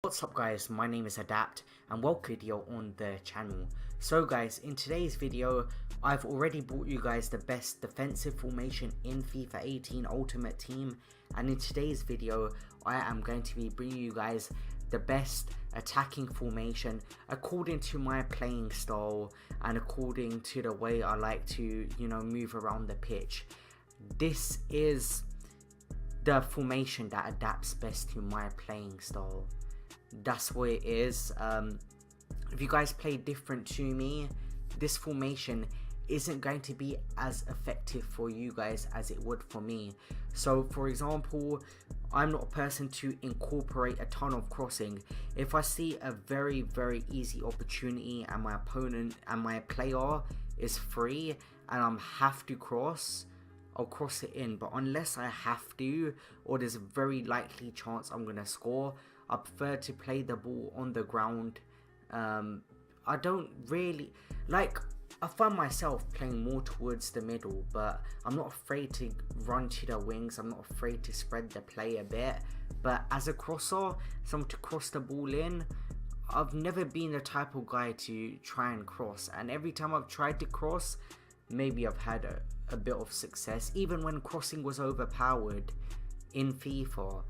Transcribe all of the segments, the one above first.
What's up guys, my name is Adapt and welcome to video on the channel. So guys, in today's video I've already brought you guys the best defensive formation in FIFA 18 Ultimate Team, and in today's video I am going to be bringing you guys the best attacking formation according to my playing style and according to the way I like to, move around the pitch. This is the formation that adapts best to my playing style. That's what it is. If you guys play different to me, this formation isn't going to be as effective for you guys as it would for me. So for example, I'm not a person to incorporate a ton of crossing. If I see a very easy opportunity and my opponent and my player is free and I have to cross, I'll cross it in. But unless I have to, or there's a very likely chance I'm gonna score, I prefer to play the ball on the ground. I don't really like, I find myself playing more towards the middle, but I'm not afraid to run to the wings. I'm not afraid to spread the play a bit. But as a crosser, someone to cross the ball in, I've never been the type of guy to try and cross. And every time I've tried to cross, maybe I've had a bit of success. Even when crossing was overpowered in FIFA,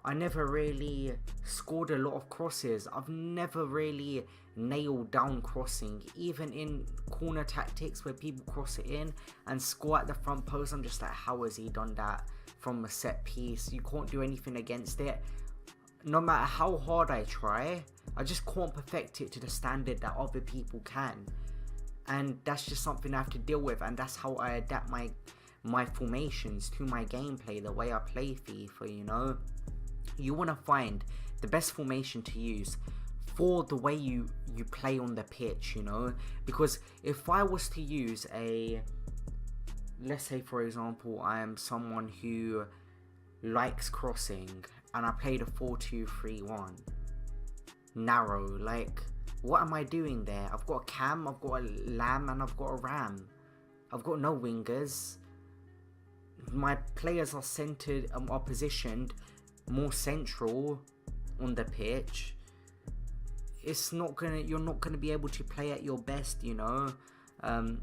I never really scored a lot of crosses. I've never really nailed down crossing. Even in corner tactics where people cross it in and score at the front post, I'm just like, how has he done that from a set piece? You can't do anything against it. No matter how hard I try, I just can't perfect it to the standard that other people can. And that's just something I have to deal with, and that's how I adapt my formations to my gameplay, the way I play FIFA, You want to find the best formation to use for the way you play on the pitch, because if I was to use let's say for example I am someone who likes crossing and I played a 4-2-3-1 narrow, like what am I doing there? I've got a cam, I've got a lamb, and I've got a ram. I've got no wingers. My players are centered, are positioned more central on the pitch. You're not gonna be able to play at your best, and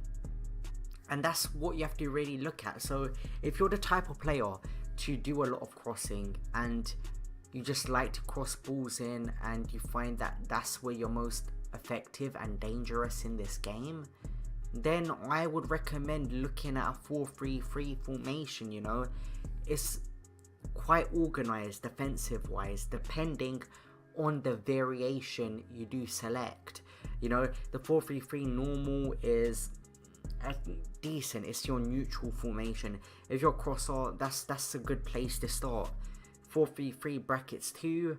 that's what you have to really look at. So if you're the type of player to do a lot of crossing and you just like to cross balls in and you find that that's where you're most effective and dangerous in this game, then I would recommend looking at a 4-3-3 formation. It's quite organized defensive wise depending on the variation you do select. The 4-3-3 normal is decent. It's your neutral formation. If you're a crosser, that's a good place to start. 4-3-3 brackets 2,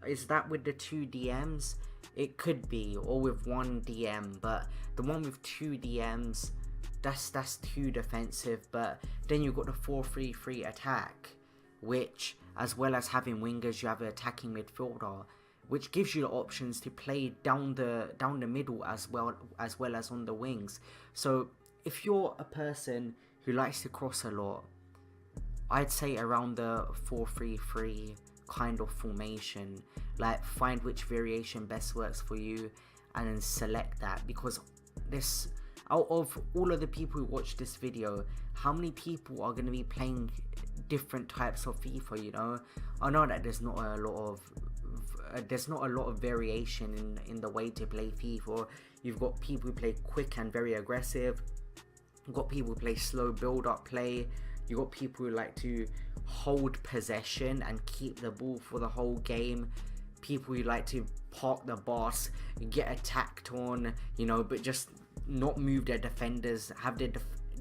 is that with the 2 DMs? It could be, or with 1 DM, but the one with 2 DMs, that's too defensive. But then you've got the 4-3-3 attack, which, as well as having wingers, you have an attacking midfielder, which gives you the options to play down the middle as well as on the wings. So if you're a person who likes to cross a lot, I'd say around the 4-3-3 kind of formation, like find which variation best works for you and then select that. Because this, out of all of the people who watch this video, how many people are going to be playing different types of FIFA? I know that there's not a lot of variation in the way to play FIFA. You've got people who play quick and very aggressive. You've got people who play slow build up play. You've got people who like to hold possession and keep the ball for the whole game. People who like to park the bus, get attacked on, but just not move their defenders, have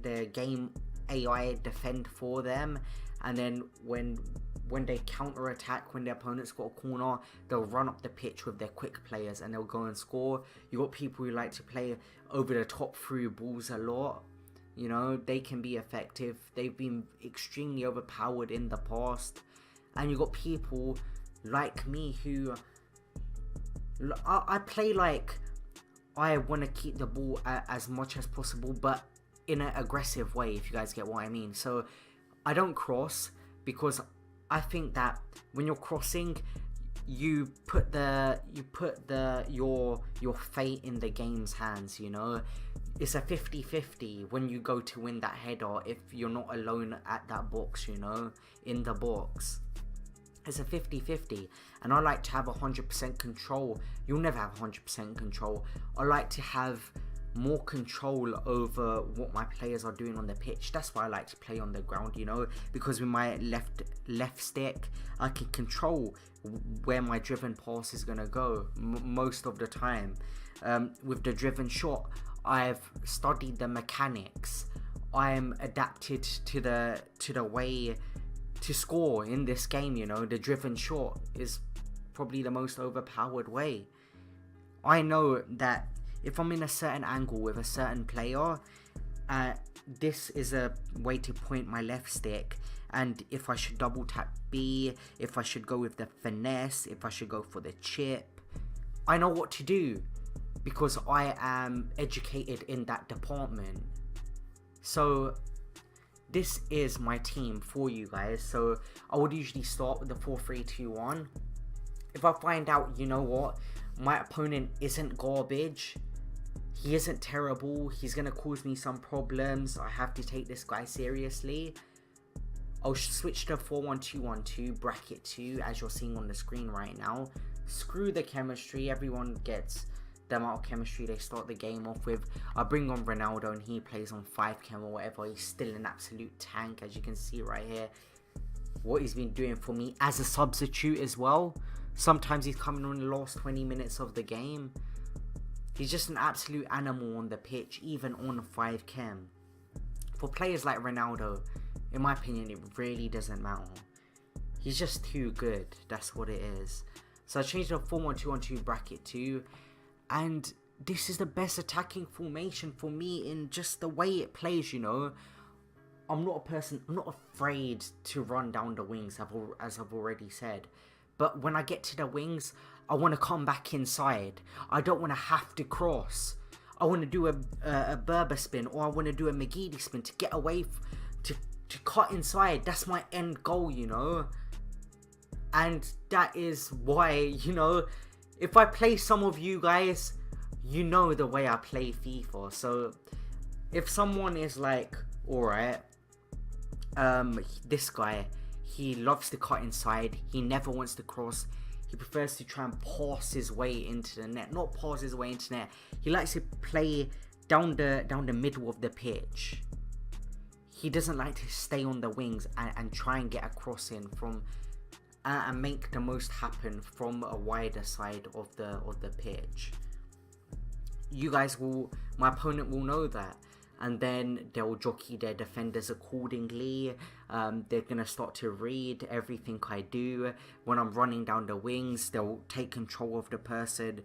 their game AI defend for them, and then when they counter attack, when their opponent's got a corner, they'll run up the pitch with their quick players and they'll go and score. You got people who like to play over the top through balls a lot. They can be effective. They've been extremely overpowered in the past. And you got people like me who I play like I want to keep the ball as much as possible, but in an aggressive way, if you guys get what I mean. So I don't cross because I think that when you're crossing, you put your fate in the game's hands, you know. It's a 50-50 when you go to win that header if you're not alone at that box, you know, in the box. It's a 50-50, and I like to have 100% control. You'll never have 100% control. I like to have more control over what my players are doing on the pitch. That's why I like to play on the ground, you know, because with my left stick I can control where my driven pass is gonna go most of the time. With the driven shot, I've studied the mechanics. I am adapted to the way to score in this game, you know. The driven shot is probably the most overpowered way. I know that if I'm in a certain angle with a certain player, this is a way to point my left stick, and if I should double tap B, if I should go with the finesse, if I should go for the chip, I know what to do because I am educated in that department. So this is my team for you guys. So I would usually start with the 4-3-2-1. If I find out, you know what, my opponent isn't garbage, he isn't terrible, he's gonna cause me some problems, I have to take this guy seriously, I'll switch to 4-1-2-1-2 bracket 2 as you're seeing on the screen right now. Screw the chemistry, everyone gets the amount of chemistry they start the game off with. I bring on Ronaldo and he plays on 5 chem or whatever. He's still an absolute tank, as you can see right here. What he's been doing for me as a substitute as well. Sometimes he's coming on the last 20 minutes of the game. He's just an absolute animal on the pitch, even on 5 chem. For players like Ronaldo, in my opinion, it really doesn't matter. He's just too good, that's what it is. So I changed to 4-1-2-1-2 bracket 2. And this is the best attacking formation for me in just the way it plays, you know. I'm not afraid to run down the wings, as I've already said. But when I get to the wings, I want to come back inside. I don't want to have to cross. I want to do a Berber spin, or I want to do a McGeady spin to get away, to cut inside. That's my end goal, you know. And that is why, you know, if I play some of you guys, you know the way I play FIFA. So if someone is like, alright, this guy, he loves to cut inside, he never wants to cross, he prefers to try and pass his way into the net. Not pass his way into the net, he likes to play down the middle of the pitch. He doesn't like to stay on the wings and try and get a cross in from and make the most happen from a wider side of the pitch. You guys will, my opponent will know that, and then they'll jockey their defenders accordingly. They're gonna start to read everything I do. When I'm running down the wings, they'll take control of the person,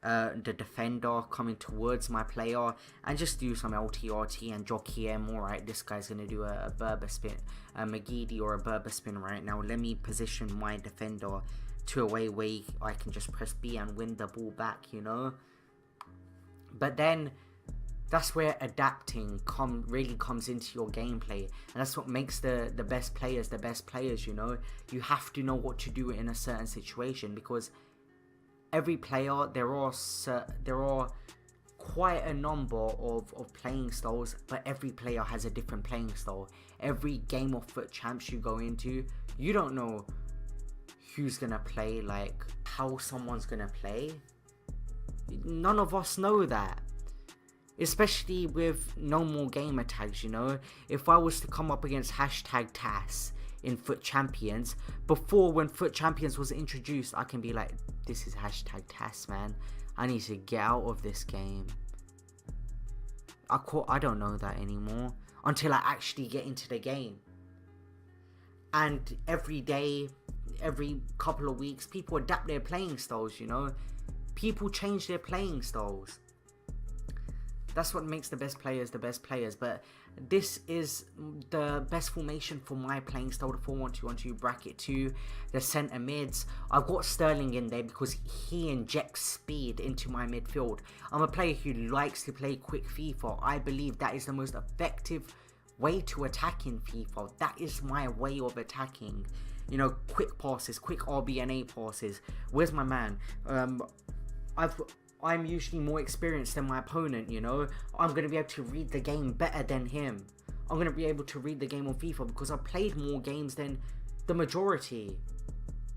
the defender coming towards my player, and just do some LTRT and jockey him. Alright, this guy's gonna do a Berber spin, a McGeady or a Berber spin right now. Let me position my defender to a way where I can just press B and win the ball back, you know. But then that's where adapting really comes into your gameplay, and that's what makes the best players, you know. You have to know what to do in a certain situation, because every player, there are quite a number of playing styles, but every player has a different playing style. Every game of FUT Champs you go into, you don't know who's gonna play, like how someone's gonna play. None of us know that, especially with no more gamer tags, you know. If I was to come up against #TAS in FUT Champions, before, when FUT Champions was introduced, I can be like, this is #TAS, man, I need to get out of this game. I don't know that anymore until I actually get into the game. And every day, every couple of weeks, people adapt their playing styles, you know. People change their playing styles. That's what makes the best players the best players. But this is the best formation for my playing style, the 4-1-2-1-2 bracket 2, the centre mids. I've got Sterling in there because he injects speed into my midfield. I'm a player who likes to play quick FIFA. I believe that is the most effective way to attack in FIFA. That is my way of attacking. you know, quick passes, quick RBNA passes. Where's my man? I'm usually more experienced than my opponent, you know. I'm going to be able to read the game better than him. I'm going to be able to read the game on FIFA because I've played more games than the majority.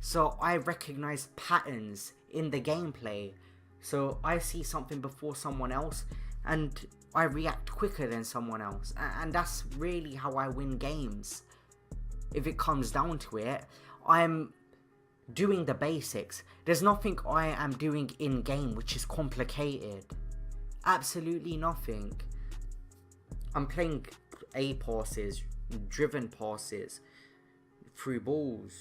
So I recognize patterns in the gameplay. So I see something before someone else and I react quicker than someone else. And that's really how I win games. If it comes down to it, I'm doing the basics. There's nothing I am doing in game which is complicated. Absolutely nothing. I'm playing A passes, driven passes, through balls,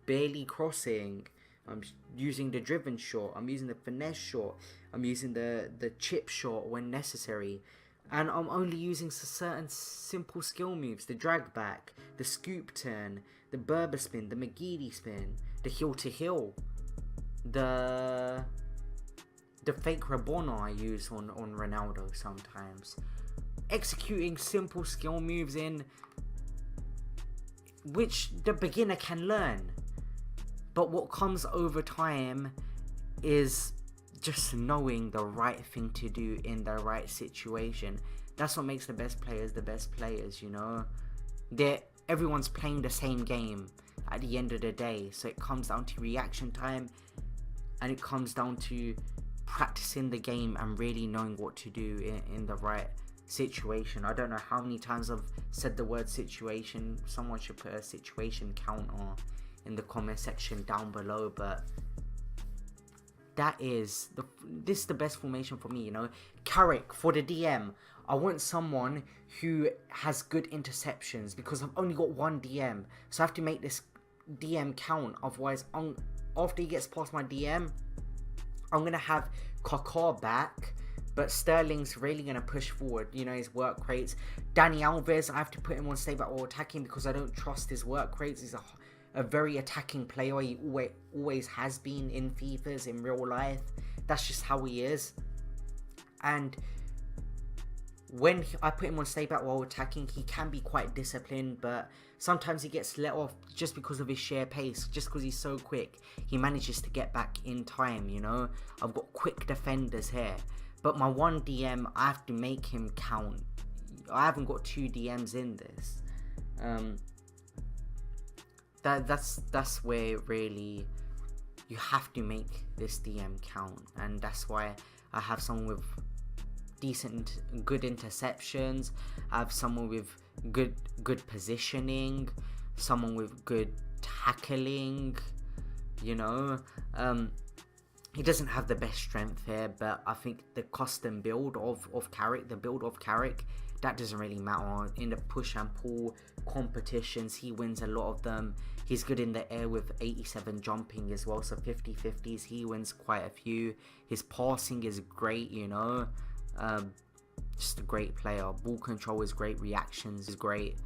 barely crossing. I'm using the driven shot, I'm using the finesse shot, I'm using the chip shot when necessary. And I'm only using certain simple skill moves, the drag back, the scoop turn, the Berber spin, the McGeady spin, the heel to heel, the fake Rabona I use on Ronaldo sometimes. Executing simple skill moves in which the beginner can learn. But what comes over time is just knowing the right thing to do in the right situation. That's what makes the best players, you know. Everyone's playing the same game at the end of the day. So it comes down to reaction time, and it comes down to practicing the game and really knowing what to do in the right situation. I don't know how many times I've said the word situation. Someone should put a situation counter in the comment section down below, but this is the best formation for me, you know. Carrick for the DM. I want someone who has good interceptions because I've only got one DM, so I have to make this DM count. Otherwise, after he gets past my DM, I'm gonna have Kaká back, but Sterling's really gonna push forward, you know, his work rates. Dani Alves, I have to put him on stay back or attacking because I don't trust his work rates. He's a very attacking player. He always has been in FIFAs, in real life. That's just how he is. And when I put him on stay back while attacking, he can be quite disciplined, but sometimes he gets let off just because of his sheer pace, just because he's so quick. He manages to get back in time, you know. I've got quick defenders here, but my one DM, I have to make him count. I haven't got two DMs in this. That's where really you have to make this DM count, and that's why I have someone with good interceptions. I have someone with good positioning, someone with good tackling, you know. He doesn't have the best strength here, but I think the custom build of Carrick, that doesn't really matter. In the push and pull competitions, he wins a lot of them. He's good in the air with 87 jumping as well, so 50-50s, he wins quite a few. His passing is great, you know. Just a great player. Ball control is great, reactions is great,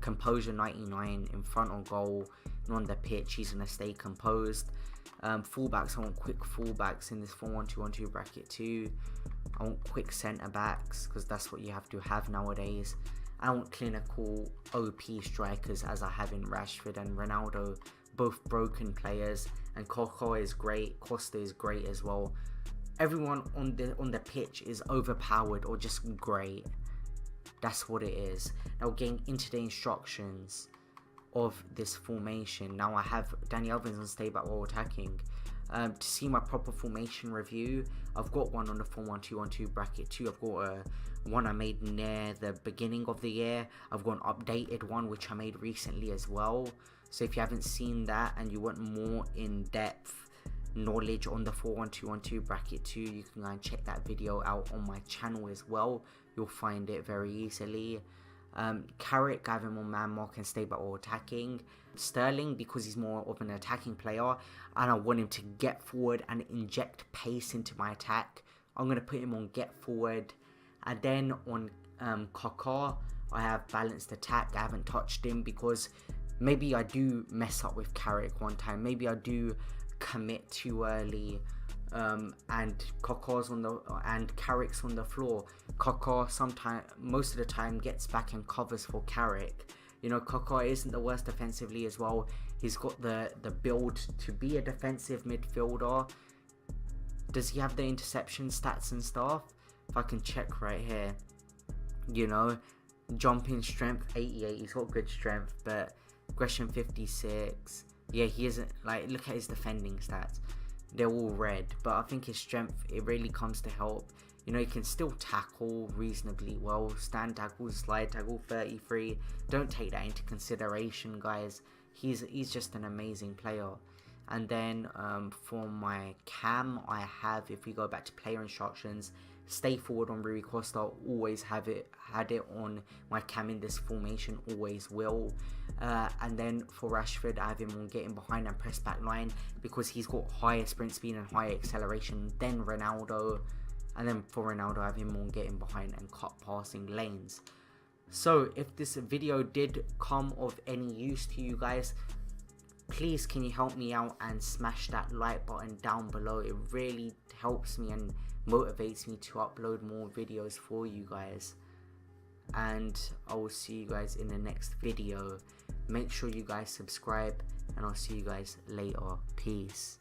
composure 99 in front of goal and on the pitch. He's gonna stay composed. Fullbacks, I want quick fullbacks in this 4-1-2-1-2 bracket too. I want quick centre backs because that's what you have to have nowadays. I want clinical OP strikers as I have in Rashford and Ronaldo, both broken players, and Kaká is great, Costa is great as well. Everyone on the pitch is overpowered or just great. That's what it is. Now getting into the instructions of this formation. Now I have Dani Alves on stay back while attacking. To see my proper formation review, I've got one on the 4-1-2-1-2 bracket too. I've got one I made near the beginning of the year. I've got an updated one which I made recently as well. So if you haven't seen that and you want more in-depth knowledge on the 4-1-2-1-2 bracket too, you can go and check that video out on my channel as well. You'll find it very easily. Carrick, I have him on man mark and stay back or attacking. Sterling, because he's more of an attacking player and I want him to get forward and inject pace into my attack, I'm going to put him on get forward. And then on Kaká, I have balanced attack. I haven't touched him because maybe I do mess up with Carrick one time. Maybe I do commit too early, and Kaká's and Carrick's on the floor. Kaká most of the time gets back and covers for Carrick. You know, Kaká isn't the worst defensively as well. He's got the build to be a defensive midfielder. Does he have the interception stats and stuff? If I can check right here, you know, jumping strength 88. He's got good strength, but aggression 56. Yeah, he isn't, like, look at his defending stats. They're all red, but I think his strength, it really comes to help. You know, he can still tackle reasonably well. Stand tackle, slide tackle 33. Don't take that into consideration, guys. He's just an amazing player. And then for my cam, I have, if we go back to player instructions, stay forward on Rui Costa. Always had it on my cam in this formation, always will. And then for Rashford, I have him on getting behind and press back line, because he's got higher sprint speed and higher acceleration than Ronaldo. And then for Ronaldo, I have him on getting behind and cut passing lanes. So if this video did come of any use to you guys, please can you help me out and smash that like button down below. It really helps me and motivates me to upload more videos for you guys. And I will see you guys in the next video. Make sure you guys subscribe, and I'll see you guys later. Peace.